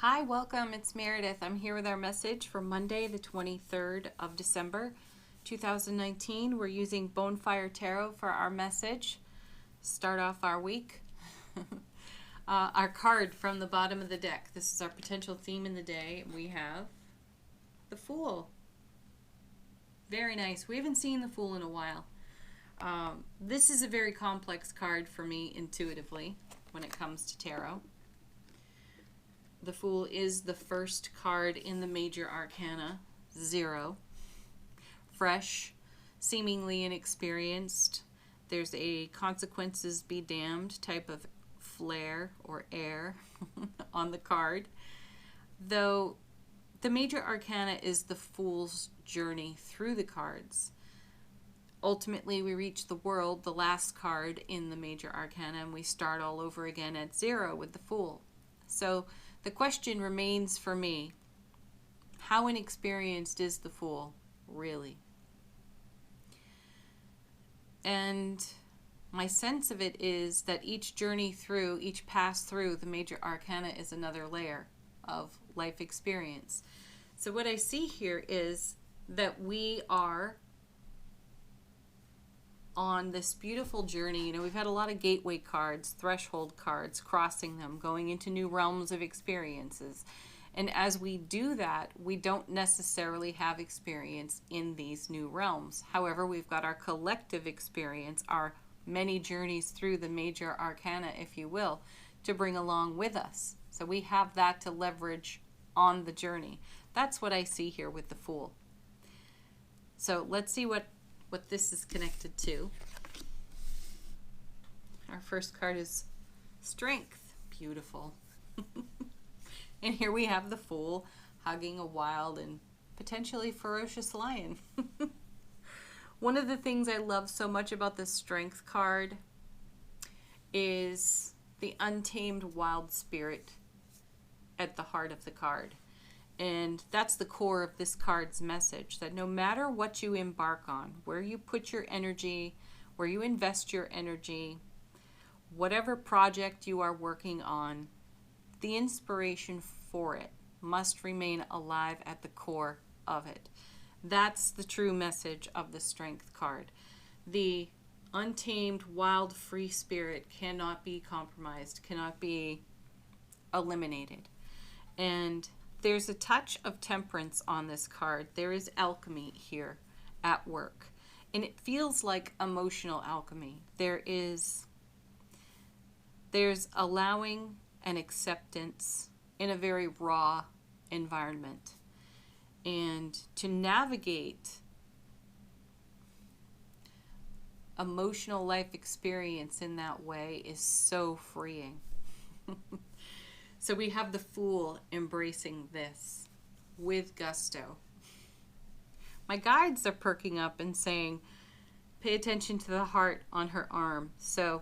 Hi, welcome. It's Meredith. I'm here with our message for Monday, the 23rd of December, 2019. We're using Bonefire Tarot for our message. Start off our week. Our card from the bottom of the deck. This is our potential theme in the day. We have the Fool. Very nice. We haven't seen the Fool in a while. This is a very complex card for me intuitively when it comes to tarot. The Fool is the first card in the major arcana, 0. Fresh, seemingly inexperienced. There's a consequences be damned type of flair or air on the card. Though the major arcana is the Fool's journey through the cards. Ultimately, we reach the world, the last card in the major arcana, and we start all over again at 0 with the Fool. So the question remains for me, how inexperienced is the Fool, really? And my sense of it is that each journey through, each pass through the major arcana is another layer of life experience. So what I see here is that we are on this beautiful journey. You know, we've had a lot of gateway cards, threshold cards, crossing them, going into new realms of experiences. And as we do that, we don't necessarily have experience in these new realms. However, we've got our collective experience, our many journeys through the major arcana, if you will, to bring along with us. So we have that to leverage on the journey. That's what I see here with the Fool. So let's see what this is connected to. Our first card is Strength. Beautiful. And here we have the Fool hugging a wild and potentially ferocious lion. One of the things I love so much about the Strength card is the untamed wild spirit at the heart of the card. And that's the core of this card's message, that no matter what you embark on, where you put your energy, where you invest your energy, whatever project you are working on, the inspiration for it must remain alive at the core of it. That's the true message of the Strength card. The untamed, wild, free spirit cannot be compromised, cannot be eliminated. And there's a touch of temperance on this card. There is alchemy here at work. And it feels like emotional alchemy. There's allowing and acceptance in a very raw environment. And to navigate emotional life experience in that way is so freeing. So we have the Fool embracing this with gusto. My guides are perking up and saying, pay attention to the heart on her arm. So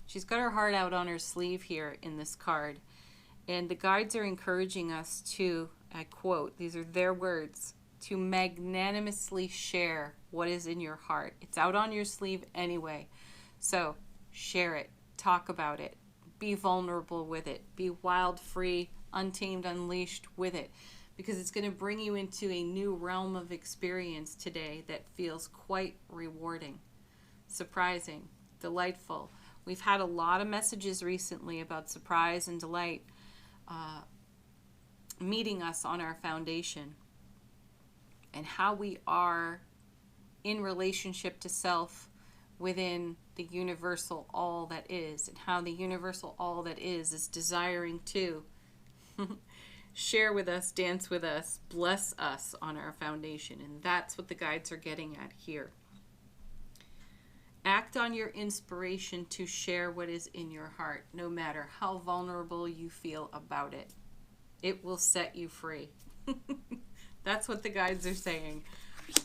she's got her heart out on her sleeve here in this card. And the guides are encouraging us to, I quote, these are their words, to magnanimously share what is in your heart. It's out on your sleeve anyway. So share it, talk about it. Be vulnerable with it. Be wild, free, untamed, unleashed with it. Because it's going to bring you into a new realm of experience today that feels quite rewarding, surprising, delightful. We've had a lot of messages recently about surprise and delight meeting us on our foundation and how we are in relationship to self within the universal all that is, and how the universal all that is desiring to share with us, dance with us, bless us on our foundation. And that's what the guides are getting at here. Act on your inspiration to share what is in your heart, no matter how vulnerable you feel about it. It will set you free. That's what the guides are saying.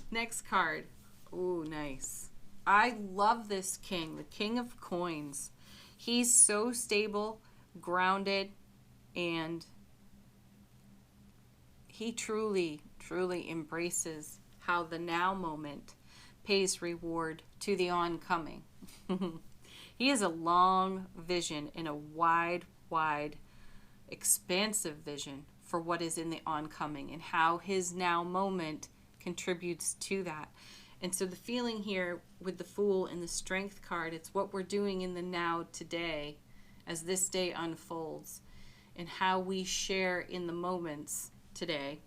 Next card. Ooh, nice. I love this king, the King of Coins. He's so stable, grounded, and he truly, truly embraces how the now moment pays reward to the oncoming. He has a long vision and a wide expansive vision for what is in the oncoming and how his now moment contributes to that. And so the feeling here with the Fool and the Strength card, it's what we're doing in the now today as this day unfolds and how we share in the moments today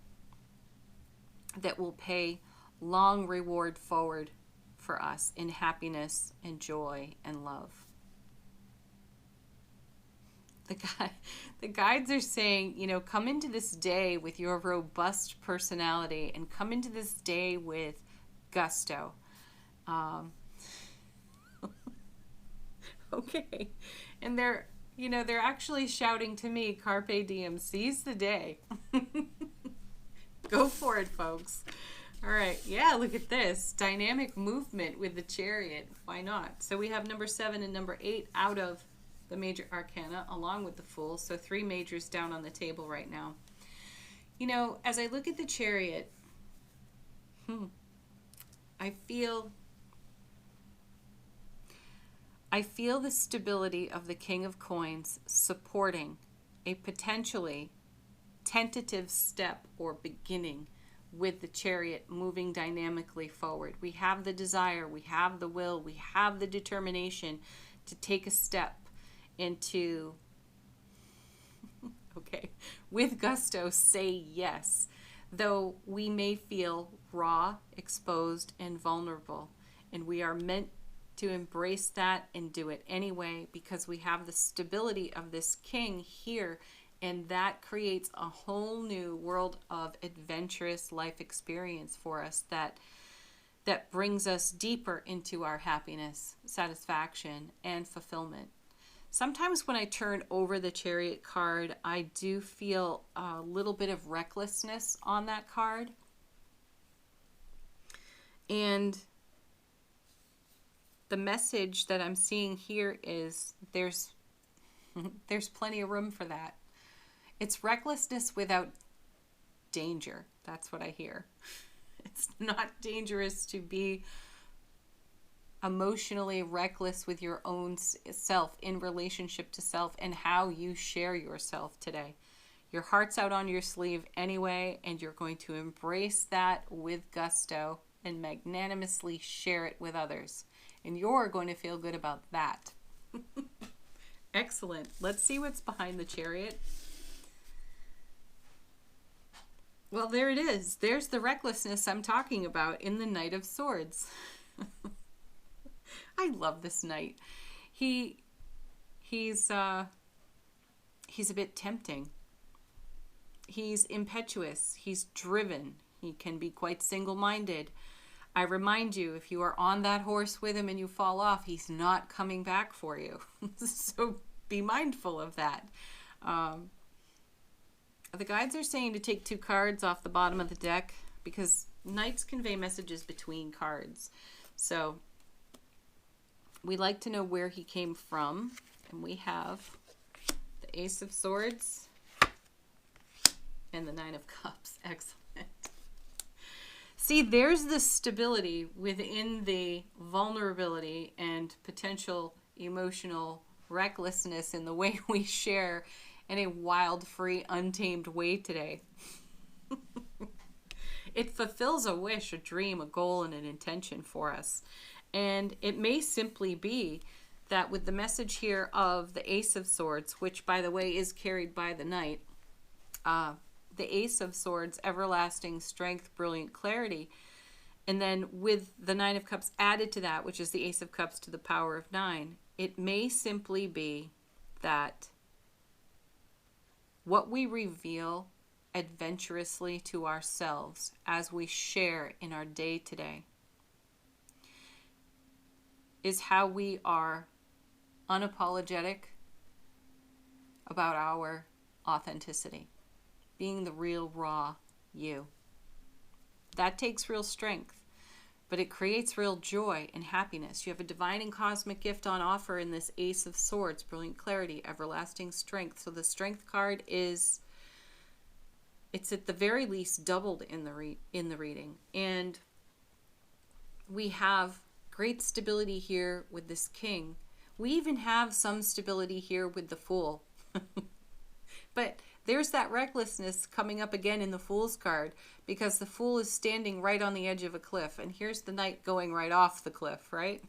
that will pay long reward forward for us in happiness and joy and love. The guides are saying, come into this day with your robust personality and come into this day with gusto. Okay. And they're actually shouting to me, Carpe diem, seize the day. Go for it, folks. All right. Yeah, look at this. Dynamic movement with the Chariot. Why not? So we have number 7 and number 8 out of the major arcana along with the Fool. So 3 majors down on the table right now. As I look at the Chariot, I feel the stability of the King of Coins supporting a potentially tentative step or beginning with the Chariot moving dynamically forward. We have the desire, we have the will, we have the determination to take a step into, with gusto, say yes. Though we may feel raw, exposed, and vulnerable. And we are meant to embrace that and do it anyway because we have the stability of this king here, and that creates a whole new world of adventurous life experience for us that brings us deeper into our happiness, satisfaction, and fulfillment. Sometimes when I turn over the Chariot card, I do feel a little bit of recklessness on that card. And the message that I'm seeing here is there's plenty of room for that. It's recklessness without danger. That's what I hear. It's not dangerous to be emotionally reckless with your own self in relationship to self and how you share yourself today. Your heart's out on your sleeve anyway, and you're going to embrace that with gusto and magnanimously share it with others. And you're going to feel good about that. Excellent. Let's see what's behind the Chariot. Well, there it is. There's the recklessness I'm talking about in the Knight of Swords. I love this knight. He's a bit tempting. He's impetuous. He's driven. He can be quite single-minded. I remind you, if you are on that horse with him and you fall off, he's not coming back for you. So be mindful of that. The guides are saying to take 2 cards off the bottom of the deck because knights convey messages between cards. So we like to know where he came from. And we have the Ace of Swords and the Nine of Cups. Excellent. See, there's the stability within the vulnerability and potential emotional recklessness in the way we share in a wild, free, untamed way today. It fulfills a wish, a dream, a goal, and an intention for us. And it may simply be that with the message here of the Ace of Swords, which, by the way, is carried by the Knight, the Ace of Swords, everlasting strength, brilliant clarity, and then with the Nine of Cups added to that, which is the Ace of Cups to the power of 9, it may simply be that what we reveal adventurously to ourselves as we share in our day today is how we are unapologetic about our authenticity, being the real, raw you. That takes real strength, but it creates real joy and happiness. You have a divine and cosmic gift on offer in this Ace of Swords, brilliant clarity, everlasting strength. So the strength card is, it's at the very least doubled in the reading. And we have great stability here with this king. We even have some stability here with the Fool. But there's that recklessness coming up again in the Fool's card, because the Fool is standing right on the edge of a cliff, and here's the Knight going right off the cliff, right?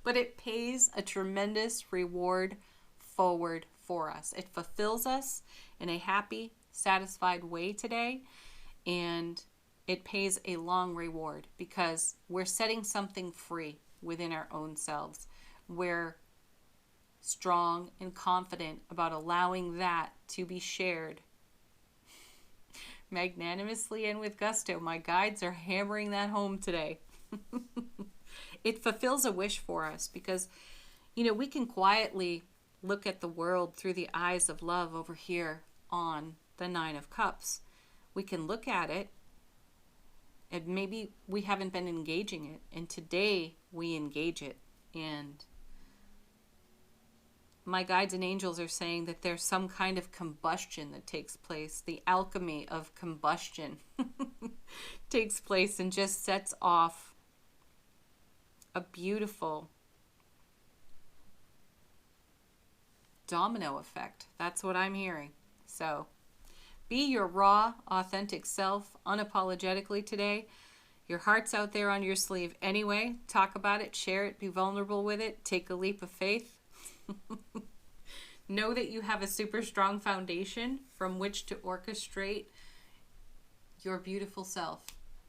But it pays a tremendous reward forward for us. It fulfills us in a happy, satisfied way today, and it pays a long reward because we're setting something free within our own selves. We're strong and confident about allowing that to be shared magnanimously and with gusto. My guides are hammering that home today. It fulfills a wish for us because, we can quietly look at the world through the eyes of love over here on the Nine of Cups. We can look at it and maybe we haven't been engaging it, and today we engage it. And my guides and angels are saying that there's some kind of combustion that takes place. The alchemy of combustion takes place and just sets off a beautiful domino effect. That's what I'm hearing. So be your raw, authentic self unapologetically today. Your heart's out there on your sleeve anyway. Talk about it, share it, be vulnerable with it, take a leap of faith. Know that you have a super strong foundation from which to orchestrate your beautiful self.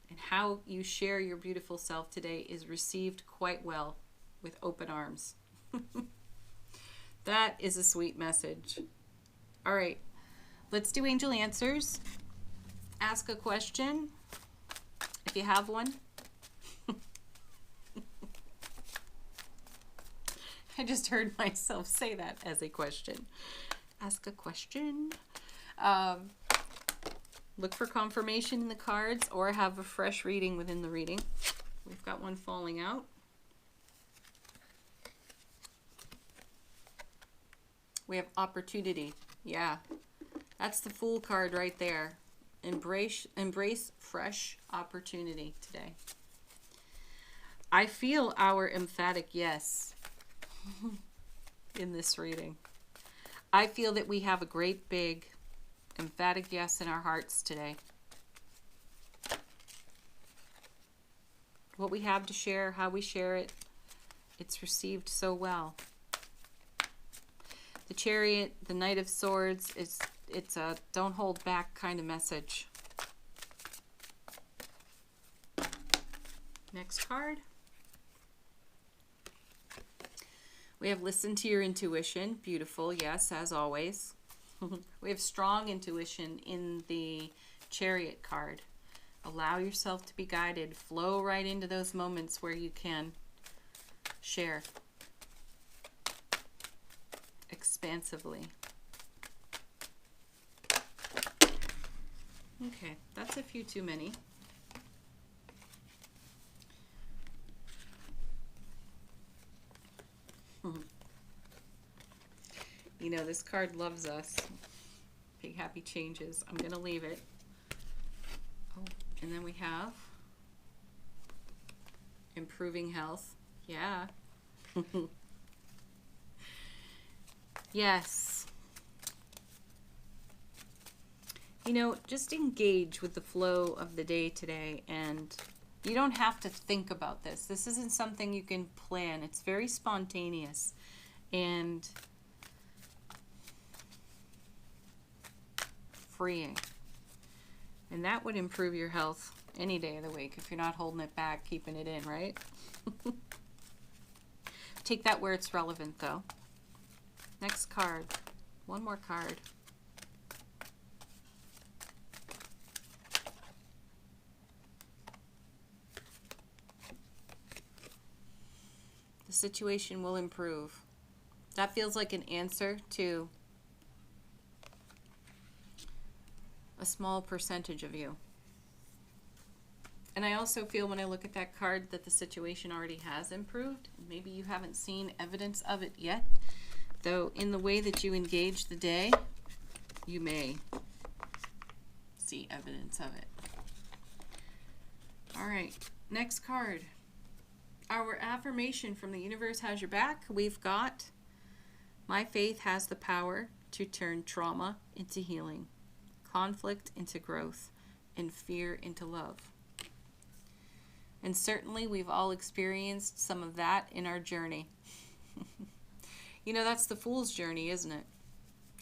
And how you share your beautiful self today is received quite well with open arms. That is a sweet message. All right, let's do angel answers. Ask a question if you have one. I just heard myself say that as a question. Ask a question. Look for confirmation in the cards or have a fresh reading within the reading. We've got one falling out. We have opportunity. Yeah, that's the Fool card right there. Embrace fresh opportunity today. I feel our emphatic yes in this reading. I feel that we have a great big emphatic yes in our hearts today. What we have to share, how we share it, it's received so well. The Chariot, the Knight of Swords, it's a don't hold back kind of message. Next card. We have listen to your intuition. Beautiful, yes, as always. We have strong intuition in the Chariot card. Allow yourself to be guided. Flow right into those moments where you can share expansively. Okay, that's a few too many. You know, this card loves us. Big happy changes. I'm going to leave it. Oh, and then we have improving health. Yeah. Yes. You know, just engage with the flow of the day today, and you don't have to think about this. This isn't something you can plan. It's very spontaneous and freeing. And that would improve your health any day of the week if you're not holding it back, keeping it in, right? Take that where it's relevant, though. Next card. One more card. The situation will improve. That feels like an answer to a small percentage of you. And I also feel when I look at that card that the situation already has improved. Maybe you haven't seen evidence of it yet, though in the way that you engage the day, you may see evidence of it. All right, next card. Our affirmation from the universe has your back. We've got, my faith has the power to turn trauma into healing, conflict into growth, and fear into love. And certainly we've all experienced some of that in our journey. You know, that's the fool's journey, isn't it?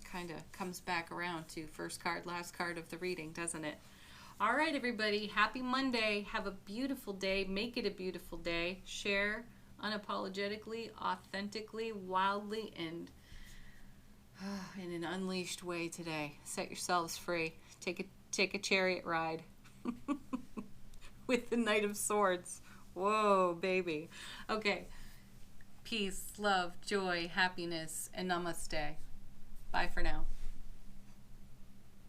Kind of comes back around to first card, last card of the reading, doesn't it? All right, everybody. Happy Monday. Have a beautiful day. Make it a beautiful day. Share unapologetically, authentically, wildly, and in an unleashed way today. Set yourselves free. Take a chariot ride with the Knight of Swords. Whoa, baby. Okay. Peace, love, joy, happiness, and namaste. Bye for now.